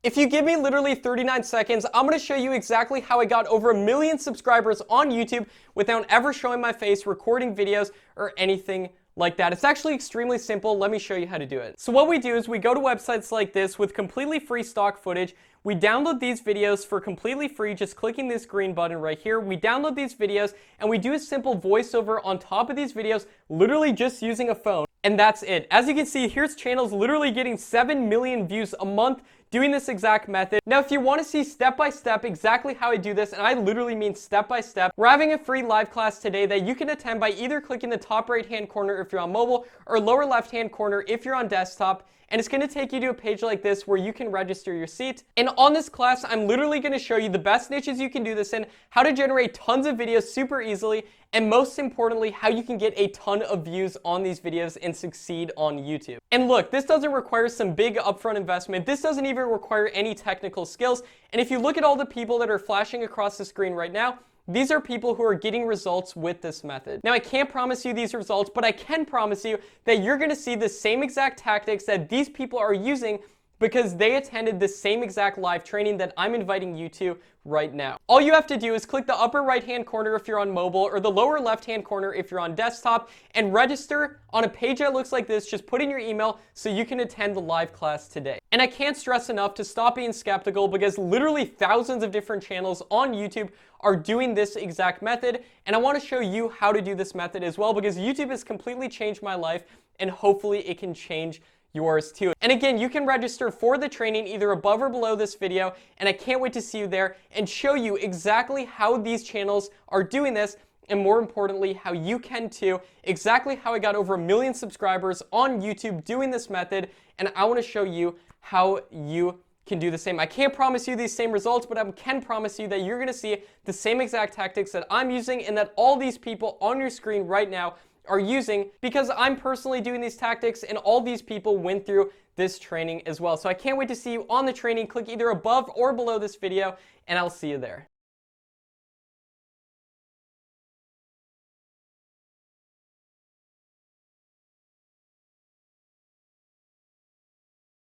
If you give me literally 39 seconds, I'm going to show you exactly how I got over 1 million subscribers on YouTube without ever showing my face, recording videos, or anything like that. It's actually extremely simple. Let me show you how to do it. So what we do is we go to websites like this with completely free stock footage. We download these videos for completely free, just clicking this green button right here. We download these videos and we do a simple voiceover on top of these videos, literally just using a phone. And that's it. As you can see, here's channels literally getting 7 million views a month doing this exact method. Now, if you want to see step-by-step exactly how I do this, and I literally mean step-by-step, we're having a free live class today that you can attend by either clicking the top right-hand corner if you're on mobile or lower left-hand corner if you're on desktop. And it's going to take you to a page like this where you can register your seat. And on this class, I'm literally going to show you the best niches you can do this in, how to generate tons of videos super easily, and most importantly, how you can get a ton of views on these videos and succeed on YouTube. And look, this doesn't require some big upfront investment. This doesn't even require any technical skills. And if you look at all the people that are flashing across the screen right now, these are people who are getting results with this method. Now, I can't promise you these results, but I can promise you that you're going to see the same exact tactics that these people are using because they attended the same exact live training that I'm inviting you to right now. All you have to do is click the upper right-hand corner if you're on mobile or the lower left-hand corner if you're on desktop and register on a page that looks like this. Just put in your email so you can attend the live class today. And I can't stress enough to stop being skeptical because literally thousands of different channels on YouTube are doing this exact method. And I want to show you how to do this method as well because YouTube has completely changed my life and hopefully it can change yours too. And again, you can register for the training either above or below this video, and I can't wait to see you there and show you exactly how these channels are doing this, and more importantly, how you can too, exactly how I got over 1 million subscribers on YouTube doing this method, and I want to show you how you can do the same. I can't promise you these same results, but I can promise you that you're going to see the same exact tactics that I'm using and that all these people on your screen right now are using because I'm personally doing these tactics and all these people went through this training as well. So I can't wait to see you on the training. Click either above or below this video and I'll see you there.